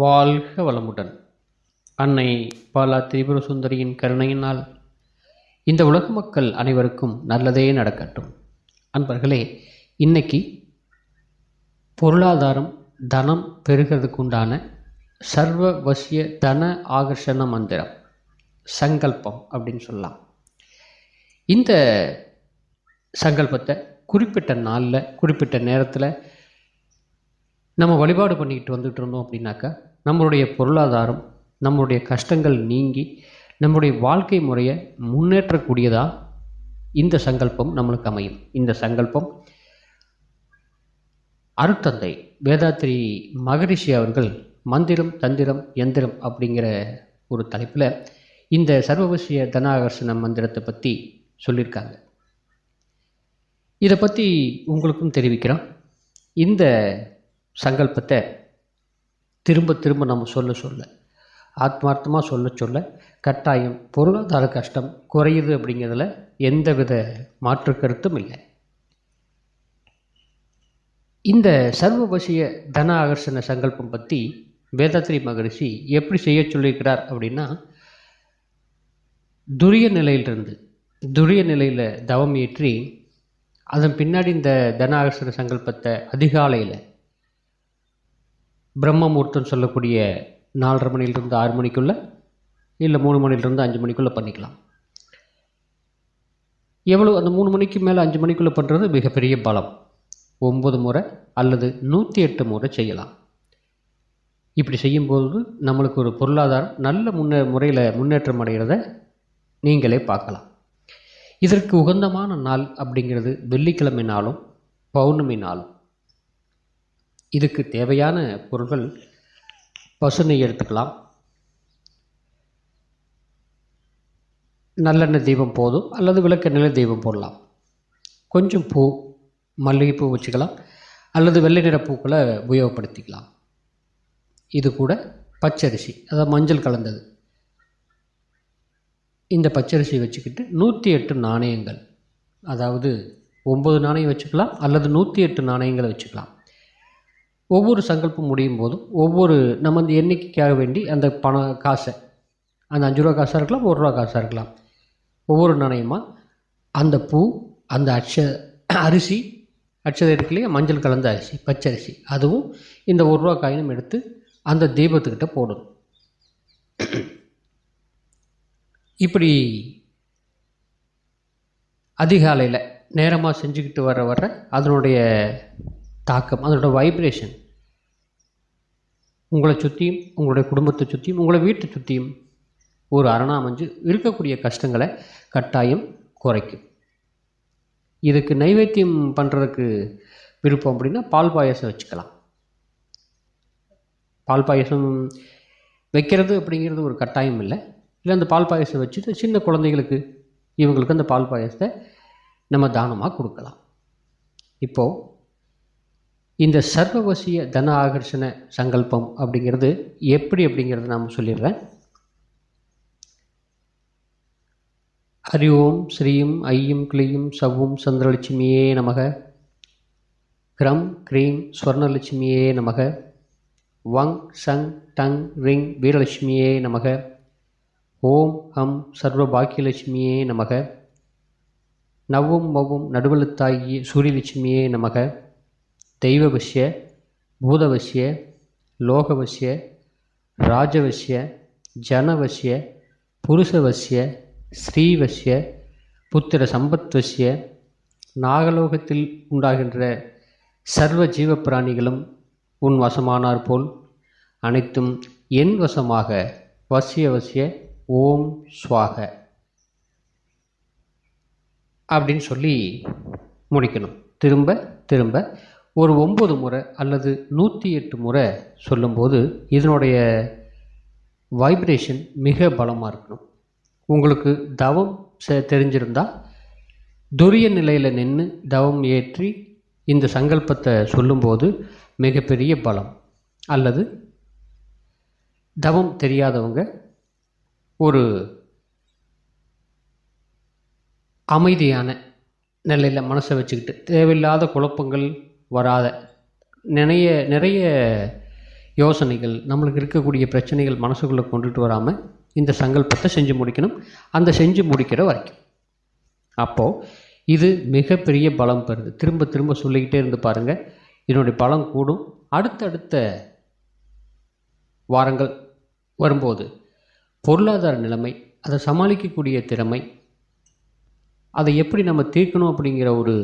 வாழ்க வளமுடன். அன்னை பாலா திரிபுர சுந்தரியின் கருணையினால் இந்த உலக மக்கள் அனைவருக்கும் நல்லதே நடக்கட்டும். அன்பர்களே, இன்னைக்கு பொருளாதாரம் தனம் பெருகிறதுக்கு உண்டான சர்வ வசிய தன ஆகர்ஷண மந்திரம், சங்கல்பம் அப்படின்னு சொல்லலாம். இந்த சங்கல்பத்தை குறிப்பிட்ட நாளில் குறிப்பிட்ட நேரத்தில் நம்ம வழிபாடு பண்ணிக்கிட்டு வந்துட்டு இருந்தோம் அப்படின்னாக்கா நம்மளுடைய பொருளாதாரம், நம்மளுடைய கஷ்டங்கள் நீங்கி நம்முடைய வாழ்க்கை முறையை முன்னேற்றக்கூடியதாக இந்த சங்கல்பம் நம்மளுக்கு அமையும். இந்த சங்கல்பம் அருட்தந்தை வேதாத்ரி மகரிஷி அவர்கள் மந்திரம் தந்திரம் யந்திரம் அப்படிங்கிற ஒரு தலைப்பில் இந்த சர்வவசிய தனாகர்ஷண மந்திரத்தை பற்றி சொல்லியிருக்காங்க. இதை பற்றி உங்களுக்கும் தெரிவிக்கிறோம். இந்த சங்கல்பத்தை திரும்ப திரும்ப நம்ம சொல்ல ஆத்மார்த்தமாக சொல்ல கட்டாயம் பொருளாதார கஷ்டம் குறையுது அப்படிங்கிறதுல எந்தவித மாற்று கருத்தும் இல்லை. இந்த சர்வவசிய தன ஆகர்ஷண சங்கல்பம் பற்றி வேதாத்ரி மகரிஷி எப்படி செய்ய சொல்லியிருக்கிறார் அப்படின்னா, துரிய நிலையில் தவம் ஏற்றி அதன் பின்னாடி இந்த தன ஆகர்ஷண சங்கல்பத்தை அதிகாலையில் பிரம்ம முகூர்த்தம் சொல்லக்கூடிய 4:30 மணிலிருந்து 6 மணிக்குள்ளே, இல்லை 3 மணிலிருந்து 5 மணிக்குள்ளே பண்ணிக்கலாம். எவ்வளோ அந்த 3 மணிக்கு மேலே 5 மணிக்குள்ளே பண்ணுறது மிகப்பெரிய பலம். 9 முறை அல்லது 108 முறை செய்யலாம். இப்படி செய்யும்போது நம்மளுக்கு ஒரு பொருளாதாரம் நல்ல முறையில் முன்னேற்றம் அடைகிறத நீங்களே பார்க்கலாம். இதற்கு உகந்தமான நாள் அப்படிங்கிறது வெள்ளிக்கிழமை நாளும் பௌர்ணமி நாளும். இதுக்கு தேவையான பொருட்கள் பசுநெய் எடுத்துக்கலாம், நல்லெண்ணெய் தீபம் போதும், அல்லது விளக்கெண்ணெய் தீபம் போடலாம். கொஞ்சம் பூ, மல்லிகைப்பூ வச்சுக்கலாம், அல்லது வெள்ளை நிற பூக்களை உபயோகப்படுத்திக்கலாம். இது கூட பச்சரிசி, அதாவது மஞ்சள் கலந்தது, இந்த பச்சரிசி வச்சுக்கிட்டு 108 நாணயங்கள், அதாவது 9 நாணயம் வச்சுக்கலாம் அல்லது 108 நாணயங்களை வச்சுக்கலாம். ஒவ்வொரு சங்கல்பம் முடியும் போதும் நம்ம அந்த எண்ணிக்கைக்காக வேண்டி அந்த காசை, அந்த 5 ரூபா காசாக இருக்கலாம், 1 ரூபா காசாக இருக்கலாம், ஒவ்வொரு நாணயமாக அந்த பூ, அந்த அரிசி அட்சதை இருக்குல்லையே, மஞ்சள் கலந்த அரிசி பச்சரிசி, அதுவும் இந்த 1 ரூபா காயினும் எடுத்து அந்த தீபத்துக்கிட்ட போடணும். இப்படி அதிகாலையில் நேரமாக செஞ்சுக்கிட்டு வர அதனுடைய தாக்கம், அதனோட வைப்ரேஷன் உங்களை சுற்றியும், உங்களுடைய குடும்பத்தை சுற்றியும், உங்களை வீட்டை சுற்றியும் ஒரு அரணா அமைஞ்சு இருக்கக்கூடிய கஷ்டங்களை கட்டாயம் குறைக்கும். இதுக்கு நைவேத்தியம் பண்ணுறதுக்கு விருப்பம் அப்படின்னா பால் பாயசம் வச்சுக்கலாம். பால் பாயசம் வைக்கிறது அப்படிங்கிறது ஒரு கட்டாயம் இல்லை. அந்த பால் பாயசம் வச்சுட்டு சின்ன குழந்தைகளுக்கு இவங்களுக்கு அந்த பால் பாயசத்தை நம்ம தானமாக கொடுக்கலாம். இப்போது இந்த சர்வவசிய தன ஆகர்ஷண சங்கல்பம் அப்படிங்கிறது எப்படி அப்படிங்கிறத நாம் சொல்லிடுறேன். ஹரி ஓம் ஸ்ரீம் ஐயும் கிளியும் சவ்வும் சந்திரலட்சுமியே நமக, கிரம் க்ரீம் ஸ்வர்ணலட்சுமியே நமக, வங் சங் டங் ரிங் வீரலட்சுமியே நமக, ஓம் ஹம் சர்வ பாக்கியலட்சுமியே நமக, நவ்வும் மவ்வும் நடுவலுத்தாகிய சூரியலட்சுமியே நமக, தெய்வவசிய பூதவசிய லோகவசிய ராஜவசிய ஜனவசிய புருஷவசிய ஸ்ரீவசிய புத்திர சம்பத்வசிய, நாகலோகத்தில் உண்டாகின்ற சர்வ ஜீவ பிராணிகளும் உன் வசமானார் போல் அனைத்தும் என் வசமாக வசிய ஓம் ஸ்வாக அப்படின்னு சொல்லி முடிக்கணும். திரும்ப திரும்ப ஒரு 9 முறை அல்லது 108 முறை சொல்லும்போது இதனுடைய வைப்ரேஷன் மிக பலமாக இருக்கணும். உங்களுக்கு தவம் தெரிஞ்சிருந்தால் துரிய நிலையில் நின்று தவம் ஏற்றி இந்த சங்கல்பத்தை சொல்லும்போது மிகப்பெரிய பலம், அல்லது தவம் தெரியாதவங்க ஒரு அமைதியான நிலையில் மனசை வச்சுக்கிட்டு தேவையில்லாத குழப்பங்கள் வராத நிறைய யோசனைகள், நம்மளுக்கு இருக்கக்கூடிய பிரச்சனைகள் மனசுக்குள்ளே கொண்டுட்டு வராமல் இந்த சங்கல்பத்தை செஞ்சு முடிக்கணும். அந்த செஞ்சு முடிக்கிற வரைக்கும். அப்போது இது மிகப்பெரிய பலம் பெறுது. திரும்ப திரும்ப சொல்லிக்கிட்டே இருந்து பாருங்கள், இதனுடைய பலம் கூடும். அடுத்தடுத்த வாரங்கள் வரும்போது பொருளாதார நிலைமை, அதை சமாளிக்கக்கூடிய திறமை, அதை எப்படி நம்ம தீர்க்கணும் அப்படிங்கிற ஒரு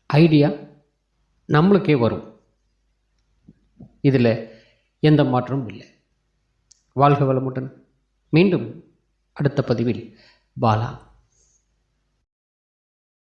ஐடியா நம்மளுக்கே வரும். இதில் எந்த மாற்றமும் இல்லை. வாழ்க வளமுடன். மீண்டும் அடுத்த பதிவில் பாலா.